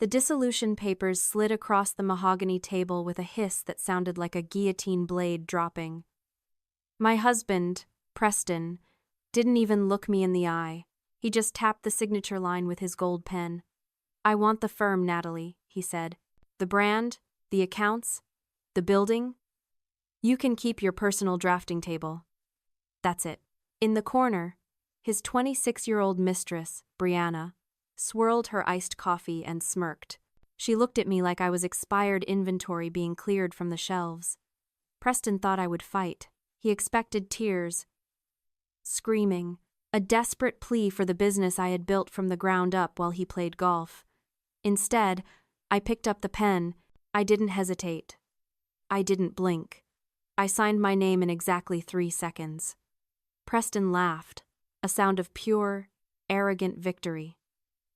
The dissolution papers slid across the mahogany table with a hiss that sounded like a guillotine blade dropping. My husband, Preston, didn't even look me in the eye. He just tapped the signature line with his gold pen. "I want the firm, Natalie," he said. "The brand, the accounts, the building. You can keep your personal drafting table." That's it. In the corner, his 26-year-old mistress, Brianna, swirled her iced coffee and smirked. She looked at me like I was expired inventory being cleared from the shelves. Preston thought I would fight. He expected tears, screaming, a desperate plea for the business I had built from the ground up while he played golf. Instead, I picked up the pen. I didn't hesitate. I didn't blink. I signed my name in exactly 3 seconds. Preston laughed, a sound of pure, arrogant victory.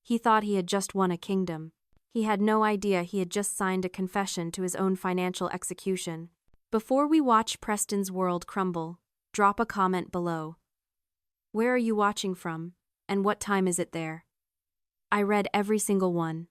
He thought he had just won a kingdom. He had no idea he had just signed a confession to his own financial execution. Before we watch Preston's world crumble, drop a comment below. Where are you watching from, and what time is it there? I read every single one.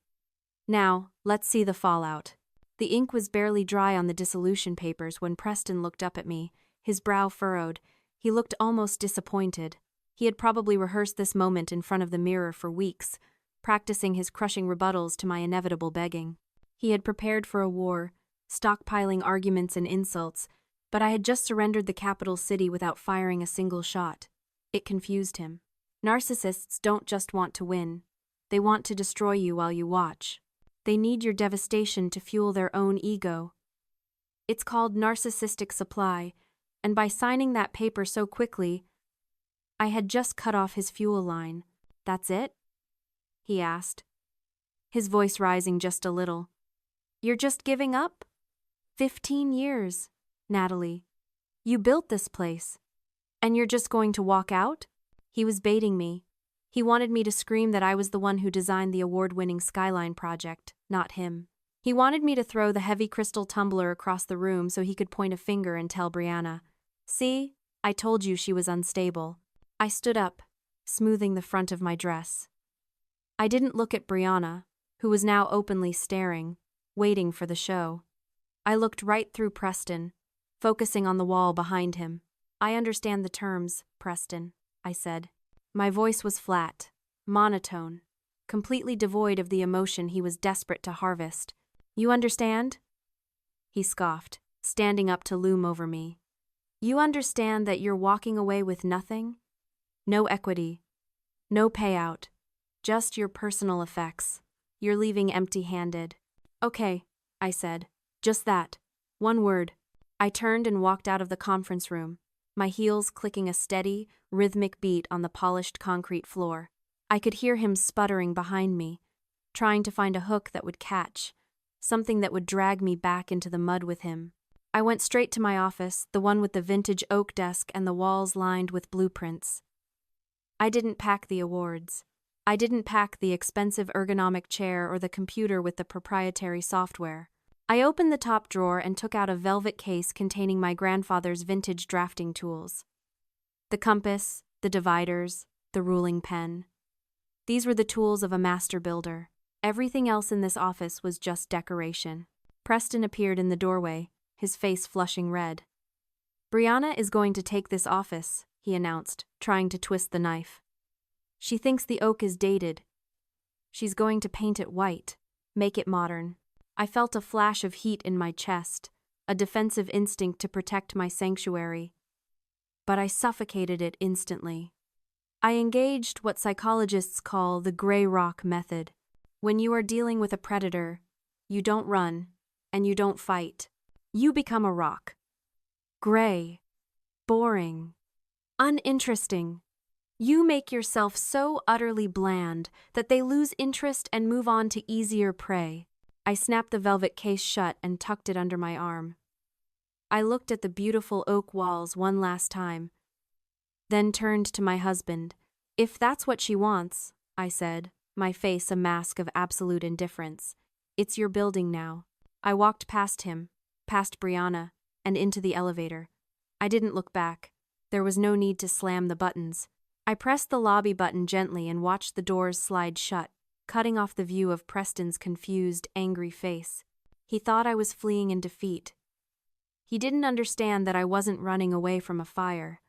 Now, let's see the fallout. The ink was barely dry on the dissolution papers when Preston looked up at me, his brow furrowed. He looked almost disappointed. He had probably rehearsed this moment in front of the mirror for weeks, practicing his crushing rebuttals to my inevitable begging. He had prepared for a war, stockpiling arguments and insults, but I had just surrendered the capital city without firing a single shot. It confused him. Narcissists don't just want to win. They want to destroy you while you watch. They need your devastation to fuel their own ego. It's called narcissistic supply, and by signing that paper so quickly, I had just cut off his fuel line. "That's it?" he asked, his voice rising just a little. "You're just giving up? 15 years, Natalie. You built this place. And you're just going to walk out?" He was baiting me. He wanted me to scream that I was the one who designed the award-winning Skyline project, not him. He wanted me to throw the heavy crystal tumbler across the room so he could point a finger and tell Brianna, "See, I told you she was unstable." I stood up, smoothing the front of my dress. I didn't look at Brianna, who was now openly staring, waiting for the show. I looked right through Preston, focusing on the wall behind him. "I understand the terms, Preston," I said. My voice was flat, monotone, completely devoid of the emotion he was desperate to harvest. "You understand?" He scoffed, standing up to loom over me. "You understand that you're walking away with nothing? No equity, no payout, just your personal effects. You're leaving empty-handed." "Okay," I said. "Just that. One word." I turned and walked out of the conference room, my heels clicking a steady, rhythmic beat on the polished concrete floor. I could hear him sputtering behind me, trying to find a hook that would catch, something that would drag me back into the mud with him. I went straight to my office, the one with the vintage oak desk and the walls lined with blueprints. I didn't pack the awards. I didn't pack the expensive ergonomic chair or the computer with the proprietary software. I opened the top drawer and took out a velvet case containing my grandfather's vintage drafting tools. The compass, the dividers, the ruling pen. These were the tools of a master builder. Everything else in this office was just decoration. Preston appeared in the doorway, his face flushing red. "Brianna is going to take this office," he announced, trying to twist the knife. "She thinks the oak is dated. She's going to paint it white, make it modern." I felt a flash of heat in my chest, a defensive instinct to protect my sanctuary. But I suffocated it instantly. I engaged what psychologists call the gray rock method. When you are dealing with a predator, you don't run, and you don't fight. You become a rock. Gray, boring, uninteresting. You make yourself so utterly bland that they lose interest and move on to easier prey. I snapped the velvet case shut and tucked it under my arm. I looked at the beautiful oak walls one last time, then turned to my husband. "If that's what she wants," I said, my face a mask of absolute indifference, "it's your building now." I walked past him, past Brianna, and into the elevator. I didn't look back. There was no need to slam the buttons. I pressed the lobby button gently and watched the doors slide shut. cutting off the view of Preston's confused, angry face. He thought I was fleeing in defeat. He didn't understand that I wasn't running away from a fire.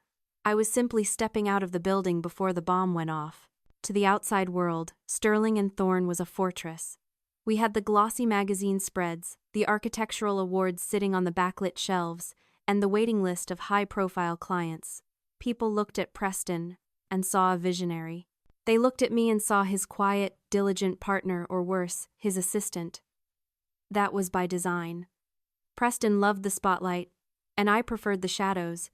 I was simply stepping out of the building before the bomb went off. To the outside world, Sterling and Thorne was a fortress. We had the glossy magazine spreads, the architectural awards sitting on the backlit shelves, and the waiting list of high-profile clients. People looked at Preston and saw a visionary. They looked at me and saw his quiet, diligent partner, or worse, his assistant. That was by design. Preston loved the spotlight, and I preferred the shadows.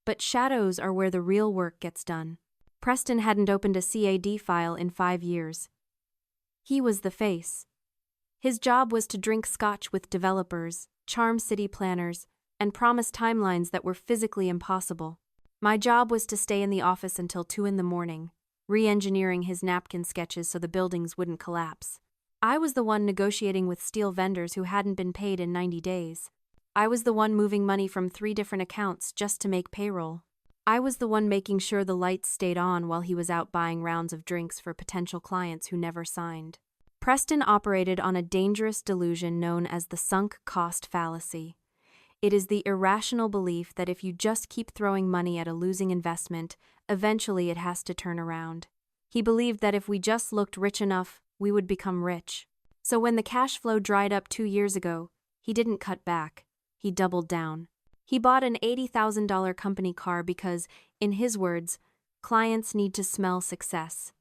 But shadows are where the real work gets done. Preston hadn't opened a CAD file in 5 years. He was the face. His job was to drink scotch with developers, charm city planners, and promise timelines that were physically impossible. My job was to stay in the office until 2 a.m, re-engineering his napkin sketches so the buildings wouldn't collapse. I was the one negotiating with steel vendors who hadn't been paid in 90 days. I was the one moving money from 3 different accounts just to make payroll. I was the one making sure the lights stayed on while he was out buying rounds of drinks for potential clients who never signed. Preston operated on a dangerous delusion known as the sunk cost fallacy. It is the irrational belief that if you just keep throwing money at a losing investment, eventually it has to turn around. He believed that if we just looked rich enough, we would become rich. So when the cash flow dried up 2 years ago, he didn't cut back. He doubled down. He bought an $80,000 company car because, in his words, clients need to smell success.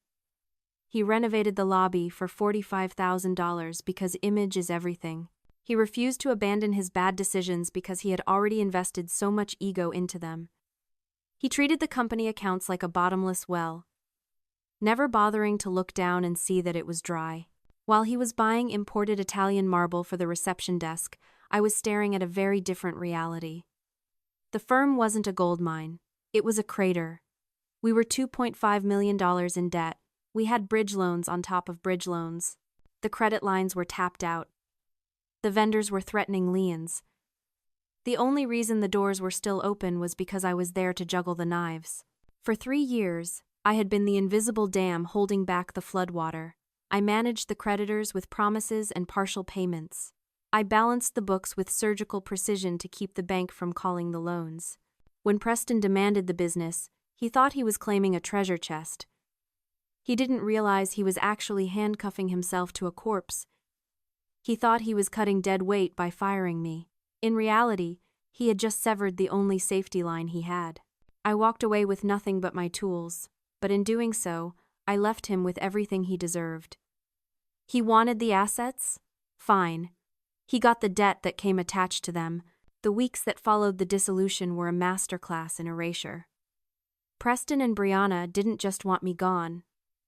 He renovated the lobby for $45,000 because image is everything. He refused to abandon his bad decisions because he had already invested so much ego into them. He treated the company accounts like a bottomless well, never bothering to look down and see that it was dry. While he was buying imported Italian marble for the reception desk, I was staring at a very different reality. The firm wasn't a gold mine. It was a crater. We were $2.5 million in debt. We had bridge loans on top of bridge loans. The credit lines were tapped out. The vendors were threatening liens. The only reason the doors were still open was because I was there to juggle the knives. For 3 years, I had been the invisible dam holding back the floodwater. I managed the creditors with promises and partial payments. I balanced the books with surgical precision to keep the bank from calling the loans. When Preston demanded the business, he thought he was claiming a treasure chest. He didn't realize he was actually handcuffing himself to a corpse. He thought he was cutting dead weight by firing me. In reality, he had just severed the only safety line he had. I walked away with nothing but my tools, but in doing so, I left him with everything he deserved. He wanted the assets? Fine. He got the debt that came attached to them. The weeks that followed the dissolution were a masterclass in erasure. Preston and Brianna didn't just want me gone.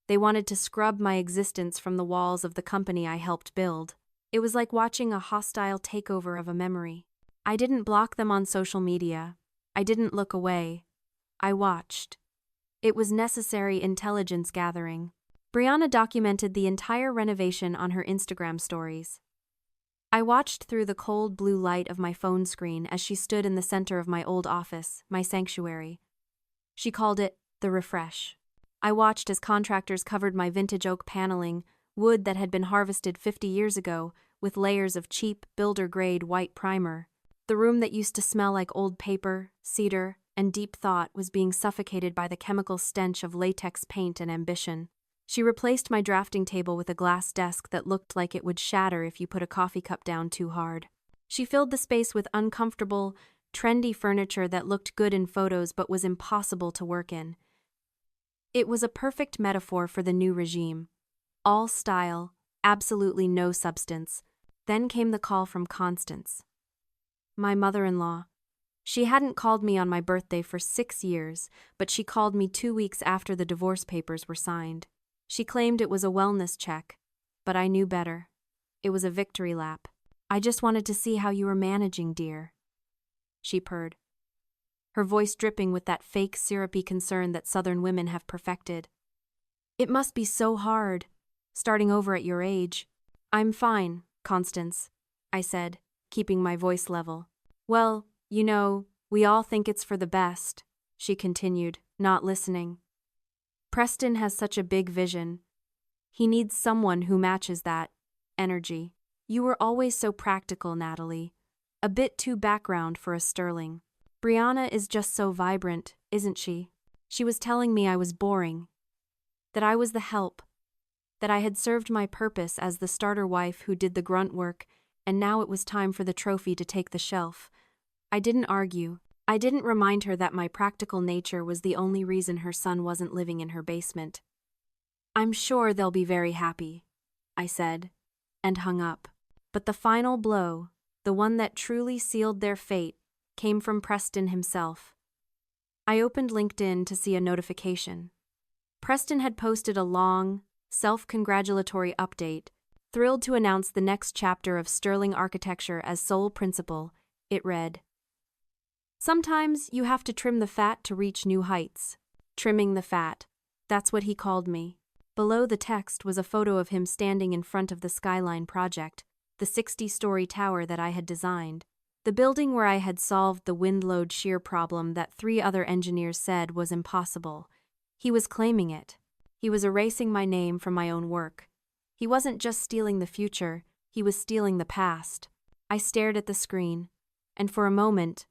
They wanted to scrub my existence from the walls of the company I helped build. It was like watching a hostile takeover of a memory. I didn't block them on social media. I didn't look away. I watched. It was necessary intelligence gathering. Brianna documented the entire renovation on her Instagram stories. I watched through the cold blue light of my phone screen as she stood in the center of my old office, my sanctuary. She called it the refresh. I watched as contractors covered my vintage oak paneling, wood that had been harvested 50 years ago, with layers of cheap, builder-grade white primer. The room that used to smell like old paper, cedar, and deep thought was being suffocated by the chemical stench of latex paint and ambition. She replaced my drafting table with a glass desk that looked like it would shatter if you put a coffee cup down too hard. She filled the space with uncomfortable, trendy furniture that looked good in photos but was impossible to work in. It was a perfect metaphor for the new regime. All style, absolutely no substance. Then came the call from Constance, my mother-in-law. She hadn't called me on my birthday for 6 years, but she called me 2 weeks after the divorce papers were signed. She claimed it was a wellness check, but I knew better. It was a victory lap. "I just wanted to see how you were managing, dear," she purred, her voice dripping with that fake syrupy concern that Southern women have perfected. "It must be so hard, starting over at your age." "I'm fine, Constance," I said, keeping my voice level. "Well, you know, we all think it's for the best," she continued, not listening. "Preston has such a big vision. He needs someone who matches that energy. You were always so practical, Natalie. A bit too background for a Sterling. Brianna is just so vibrant, isn't she? She was telling me I was boring, that I was the help, that I had served my purpose as the starter wife who did the grunt work, and now it was time for the trophy to take the shelf. I didn't argue. I didn't remind her that my practical nature was the only reason her son wasn't living in her basement. I'm sure they'll be very happy, I said, and hung up. But the final blow, the one that truly sealed their fate, came from Preston himself. I opened LinkedIn to see a notification. Preston had posted a long, self-congratulatory update, thrilled to announce the next chapter of Sterling architecture as sole principal. It read, "Sometimes you have to trim the fat to reach new heights." Trimming the fat. That's what he called me. Below the text was a photo of him standing in front of the Skyline project, the 60-story tower that I had designed. The building where I had solved the wind load shear problem that 3 other engineers said was impossible. He was claiming it. He was erasing my name from my own work. He wasn't just stealing the future, he was stealing the past. I stared at the screen, and for a moment,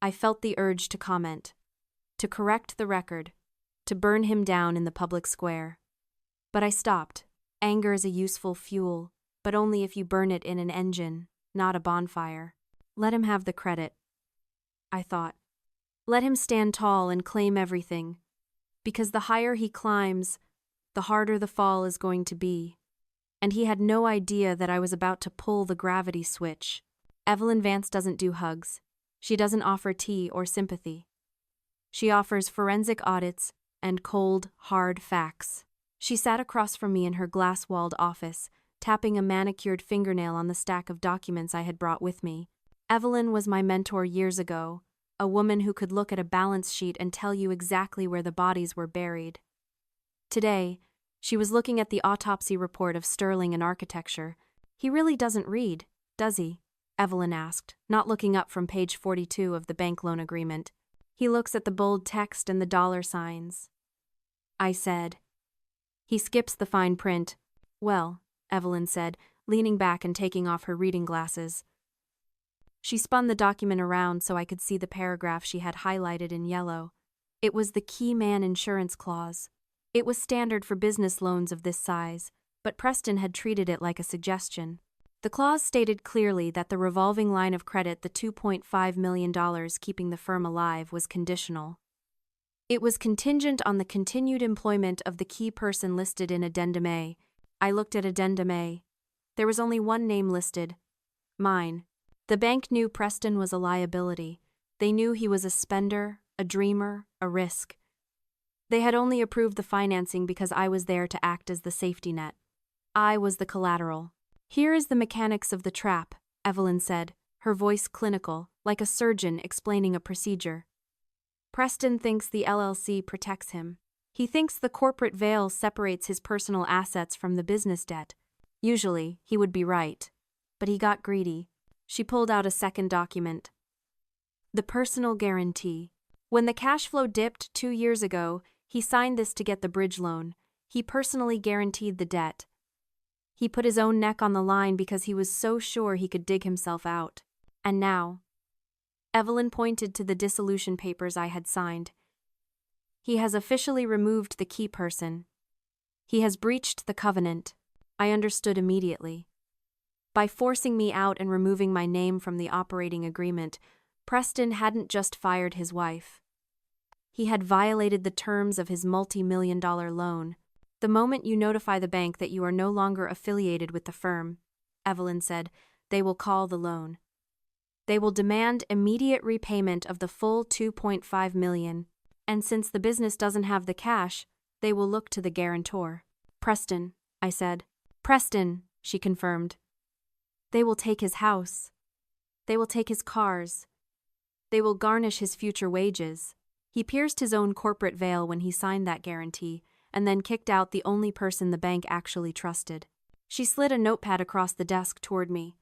I felt the urge to comment, to correct the record, to burn him down in the public square. But I stopped. Anger is a useful fuel, but only if you burn it in an engine, not a bonfire. Let him have the credit, I thought. Let him stand tall and claim everything, because the higher he climbs, the harder the fall is going to be. And he had no idea that I was about to pull the gravity switch. Evelyn Vance doesn't do hugs. She doesn't offer tea or sympathy. She offers forensic audits and cold, hard facts. She sat across from me in her glass-walled office, tapping a manicured fingernail on the stack of documents I had brought with me. Evelyn was my mentor years ago, a woman who could look at a balance sheet and tell you exactly where the bodies were buried. Today, she was looking at the autopsy report of Sterling and architecture. "He really doesn't read, does he?" Evelyn asked, not looking up from page 42 of the bank loan agreement. "He looks at the bold text and the dollar signs," I said. "He skips the fine print." "Well," Evelyn said, leaning back and taking off her reading glasses. She spun the document around so I could see the paragraph she had highlighted in yellow. It was the key man insurance clause. It was standard for business loans of this size, but Preston had treated it like a suggestion. The clause stated clearly that the revolving line of credit, the $2.5 million keeping the firm alive, was conditional. It was contingent on the continued employment of the key person listed in Addendum A. I looked at Addendum A. There was only one name listed. Mine. The bank knew Preston was a liability. They knew he was a spender, a dreamer, a risk. They had only approved the financing because I was there to act as the safety net. I was the collateral. "Here is the mechanics of the trap," Evelyn said, her voice clinical, like a surgeon explaining a procedure. "Preston thinks the LLC protects him. He thinks the corporate veil separates his personal assets from the business debt. Usually, he would be right. But he got greedy." She pulled out a second document. "The personal guarantee. When the cash flow dipped 2 years ago, he signed this to get the bridge loan. He personally guaranteed the debt. He put his own neck on the line because he was so sure he could dig himself out. And now," Evelyn pointed to the dissolution papers I had signed, "he has officially removed the key person. He has breached the covenant." I understood immediately. By forcing me out and removing my name from the operating agreement, Preston hadn't just fired his wife. He had violated the terms of his multi-million-dollar loan. "The moment you notify the bank that you are no longer affiliated with the firm," Evelyn said, "they will call the loan. They will demand immediate repayment of the full $2.5 million, and since the business doesn't have the cash, they will look to the guarantor." "Preston," I said. "Preston," she confirmed. "They will take his house. They will take his cars. They will garnish his future wages." He pierced his own corporate veil when he signed that guarantee, and then kicked out the only person the bank actually trusted. She slid a notepad across the desk toward me.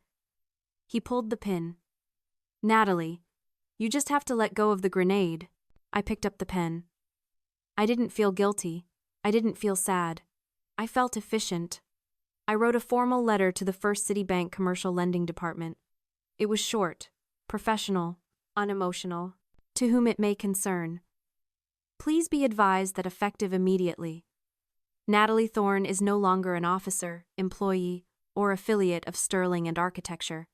He pulled the pin. "Natalie, you just have to let go of the grenade." I picked up the pen. I didn't feel guilty. I didn't feel sad. I felt efficient. I wrote a formal letter to the First City Bank Commercial Lending Department. It was short, professional, unemotional. To whom it may concern. Please be advised that effective immediately. Natalie Thorne is no longer an officer, employee, or affiliate of Sterling and Architecture.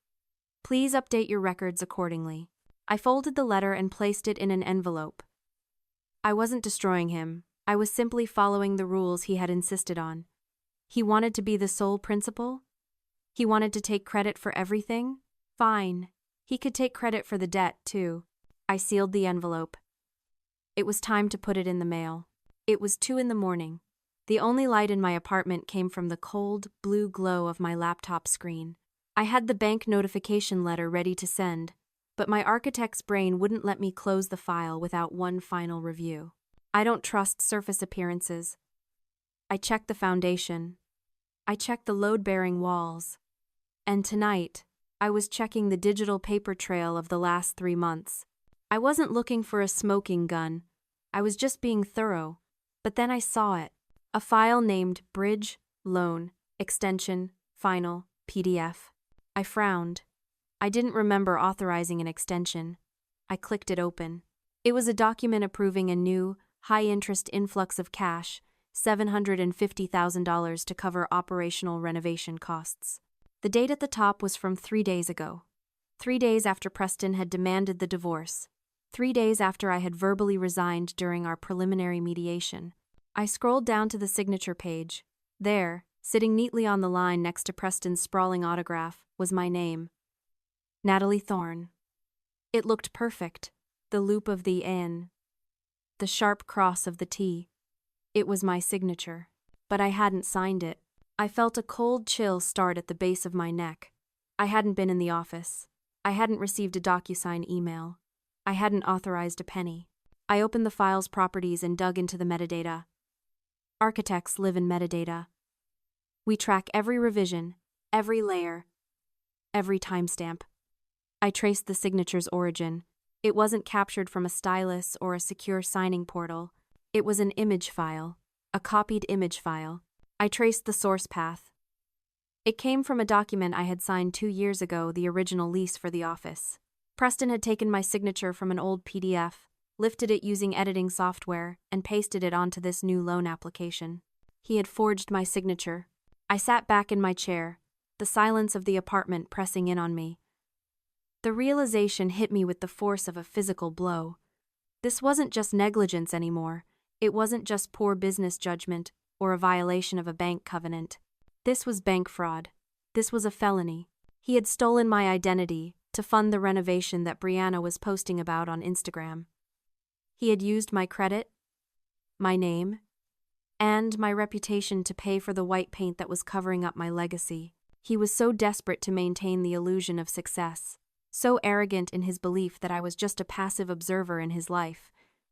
Please update your records accordingly. I folded the letter and placed it in an envelope. I wasn't destroying him. I was simply following the rules he had insisted on. He wanted to be the sole principal? He wanted to take credit for everything? Fine. He could take credit for the debt, too. I sealed the envelope. It was time to put it in the mail. It was 2 a.m. The only light in my apartment came from the cold, blue glow of my laptop screen. I had the bank notification letter ready to send, but my architect's brain wouldn't let me close the file without one final review. I don't trust surface appearances. I checked the foundation. I checked the load-bearing walls. And tonight, I was checking the digital paper trail of the last 3 months. I wasn't looking for a smoking gun. I was just being thorough. But then I saw it. A file named Bridge, Loan, Extension, Final, PDF. I frowned. I didn't remember authorizing an extension. I clicked it open. It was a document approving a new, high-interest influx of cash, $750,000 to cover operational renovation costs. The date at the top was from 3 days ago. 3 days after Preston had demanded the divorce. 3 days after I had verbally resigned during our preliminary mediation. I scrolled down to the signature page. There, sitting neatly on the line next to Preston's sprawling autograph, was my name. Natalie Thorne. It looked perfect. The loop of the N. The sharp cross of the T. It was my signature. But I hadn't signed it. I felt a cold chill start at the base of my neck. I hadn't been in the office. I hadn't received a DocuSign email. I hadn't authorized a penny. I opened the file's properties and dug into the metadata. Architects live in metadata. We track every revision, every layer, every timestamp. I traced the signature's origin. It wasn't captured from a stylus or a secure signing portal. It was an image file, a copied image file. I traced the source path. It came from a document I had signed 2 years ago, the original lease for the office. Preston had taken my signature from an old PDF, lifted it using editing software, and pasted it onto this new loan application. He had forged my signature. I sat back in my chair, the silence of the apartment pressing in on me. The realization hit me with the force of a physical blow. This wasn't just negligence anymore. It wasn't just poor business judgment or a violation of a bank covenant. This was bank fraud. This was a felony. He had stolen my identity to fund the renovation that Brianna was posting about on Instagram. He had used my credit, my name, and my reputation to pay for the white paint that was covering up my legacy. He was so desperate to maintain the illusion of success, so arrogant in his belief that I was just a passive observer in his life,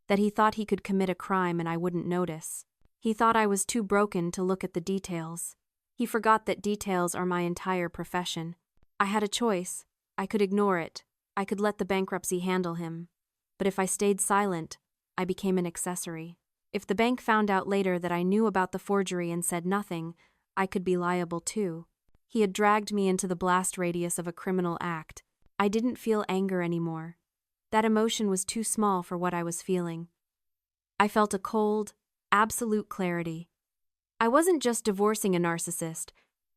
that he thought he could commit a crime and I wouldn't notice. He thought I was too broken to look at the details. He forgot that details are my entire profession. I had a choice. I could ignore it. I could let the bankruptcy handle him. But if I stayed silent, I became an accessory. If the bank found out later that I knew about the forgery and said nothing, I could be liable too. He had dragged me into the blast radius of a criminal act. I didn't feel anger anymore. That emotion was too small for what I was feeling. I felt a cold, absolute clarity. I wasn't just divorcing a narcissist.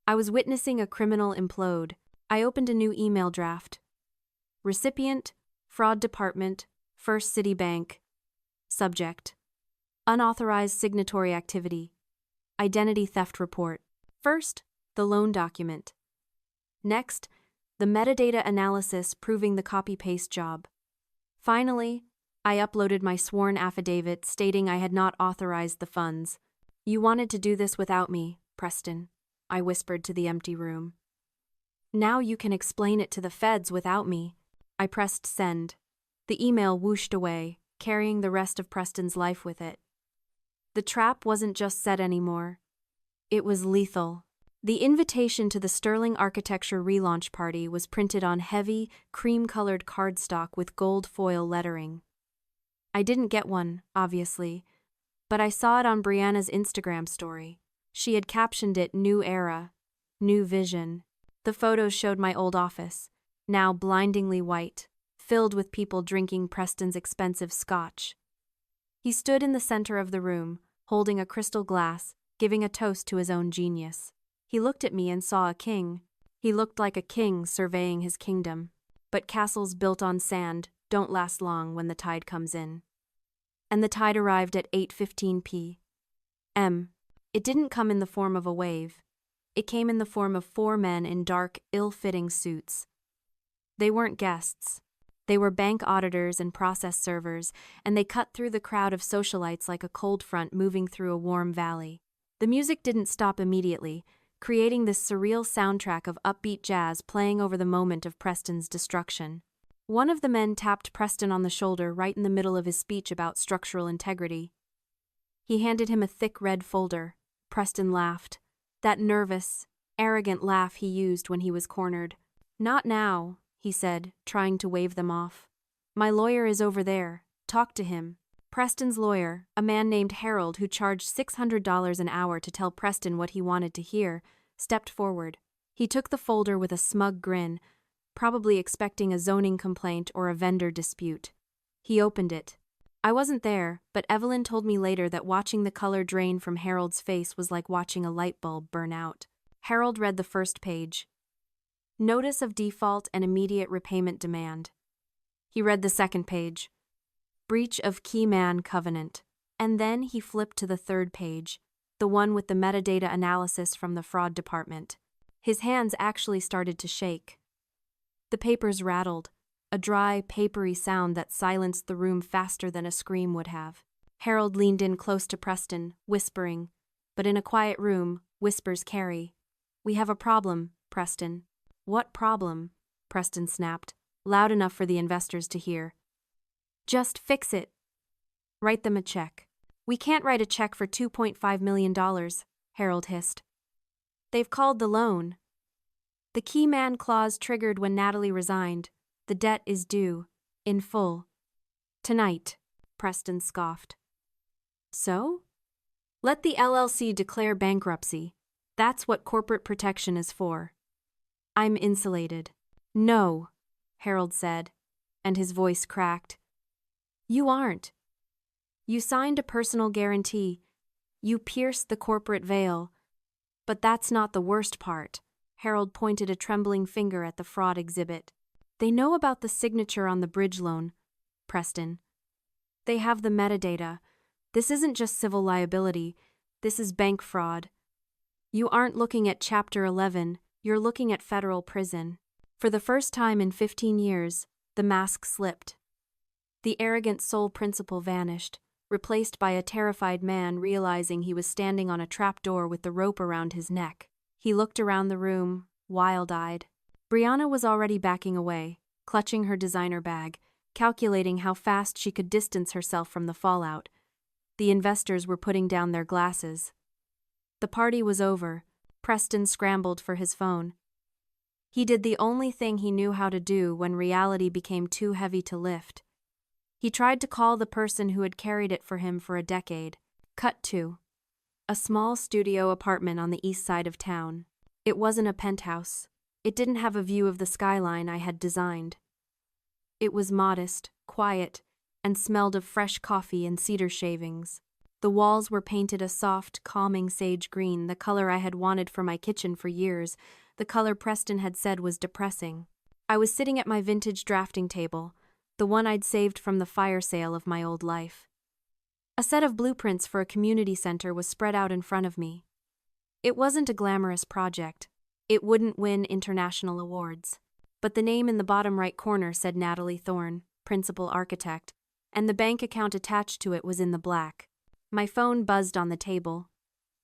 I was witnessing a criminal implode. I opened a new email draft. Recipient, Fraud Department, First City Bank. Subject: Unauthorized signatory activity. Identity theft report. First, the loan document. Next, the metadata analysis proving the copy-paste job. Finally, I uploaded my sworn affidavit stating I had not authorized the funds. You wanted to do this without me, Preston, I whispered to the empty room. Now you can explain it to the feds without me. I pressed send. The email whooshed away, carrying the rest of Preston's life with it. The trap wasn't just set anymore. It was lethal. The invitation to the Sterling Architecture relaunch party was printed on heavy, cream-colored cardstock with gold foil lettering. I didn't get one, obviously, but I saw it on Brianna's Instagram story. She had captioned it New Era, New Vision. The photos showed my old office, now blindingly white, filled with people drinking Preston's expensive scotch. He stood in the center of the room, holding a crystal glass, giving a toast to his own genius. He looked at me and saw a king. He looked like a king surveying his kingdom. But castles built on sand don't last long when the tide comes in. And the tide arrived at 8:15 p.m. It didn't come in the form of a wave. It came in the form of 4 men in dark, ill-fitting suits. They weren't guests. They were bank auditors and process servers, and they cut through the crowd of socialites like a cold front moving through a warm valley. The music didn't stop immediately, creating this surreal soundtrack of upbeat jazz playing over the moment of Preston's destruction. One of the men tapped Preston on the shoulder right in the middle of his speech about structural integrity. He handed him a thick red folder. Preston laughed. That nervous, arrogant laugh he used when he was cornered. "Not now," he said, trying to wave them off. "My lawyer is over there. Talk to him." Preston's lawyer, a man named Harold who charged $600 an hour to tell Preston what he wanted to hear, stepped forward. He took the folder with a smug grin, probably expecting a zoning complaint or a vendor dispute. He opened it. I wasn't there, but Evelyn told me later that watching the color drain from Harold's face was like watching a light bulb burn out. Harold read the first page. Notice of default and immediate repayment demand. He read the second page. Breach of key man covenant. And then he flipped to the third page, the one with the metadata analysis from the fraud department. His hands actually started to shake. The papers rattled, a dry, papery sound that silenced the room faster than a scream would have. Harold leaned in close to Preston, whispering. But in a quiet room, whispers carry. "We have a problem, Preston." "What problem?" Preston snapped, loud enough for the investors to hear. "Just fix it. Write them a check." "We can't write a check for $2.5 million, Harold hissed. "They've called the loan. The key man clause triggered when Natalie resigned. The debt is due, in full. Tonight," Preston scoffed. "So? Let the LLC declare bankruptcy. That's what corporate protection is for. I'm insulated." "No," Harold said, and his voice cracked. "You aren't. You signed a personal guarantee. You pierced the corporate veil. But that's not the worst part." Harold pointed a trembling finger at the fraud exhibit. "They know about the signature on the bridge loan, Preston. They have the metadata. This isn't just civil liability. This is bank fraud. You aren't looking at Chapter 11. You're looking at federal prison." For the first time in 15 years, the mask slipped. The arrogant sole principal vanished, replaced by a terrified man realizing he was standing on a trapdoor with the rope around his neck. He looked around the room, wild-eyed. Brianna was already backing away, clutching her designer bag, calculating how fast she could distance herself from the fallout. The investors were putting down their glasses. The party was over. Preston scrambled for his phone. He did the only thing he knew how to do when reality became too heavy to lift. He tried to call the person who had carried it for him for a decade. Cut to a small studio apartment on the east side of town. It wasn't a penthouse. It didn't have a view of the skyline I had designed. It was modest, quiet, and smelled of fresh coffee and cedar shavings. The walls were painted a soft, calming sage green, the color I had wanted for my kitchen for years, the color Preston had said was depressing. I was sitting at my vintage drafting table, the one I'd saved from the fire sale of my old life. A set of blueprints for a community center was spread out in front of me. It wasn't a glamorous project. It wouldn't win international awards. But the name in the bottom right corner said Natalie Thorne, principal architect, and the bank account attached to it was in the black. My phone buzzed on the table.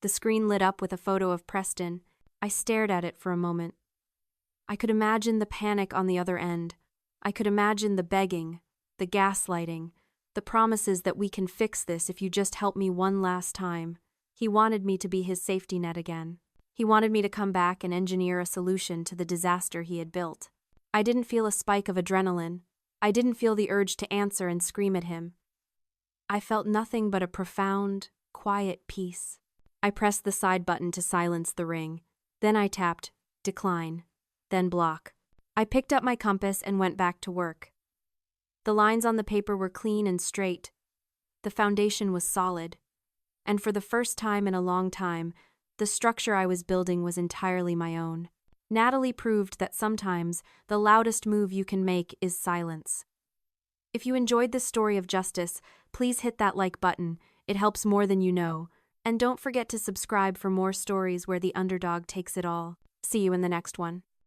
The screen lit up with a photo of Preston. I stared at it for a moment. I could imagine the panic on the other end. I could imagine the begging, the gaslighting, the promises that we can fix this if you just help me one last time. He wanted me to be his safety net again. He wanted me to come back and engineer a solution to the disaster he had built. I didn't feel a spike of adrenaline. I didn't feel the urge to answer and scream at him. I felt nothing but a profound, quiet peace. I pressed the side button to silence the ring. Then I tapped decline, then block. I picked up my compass and went back to work. The lines on the paper were clean and straight. The foundation was solid. And for the first time in a long time, the structure I was building was entirely my own. Natalie proved that sometimes the loudest move you can make is silence. If you enjoyed this story of justice, please hit that like button. It helps more than you know. And don't forget to subscribe for more stories where the underdog takes it all. See you in the next one.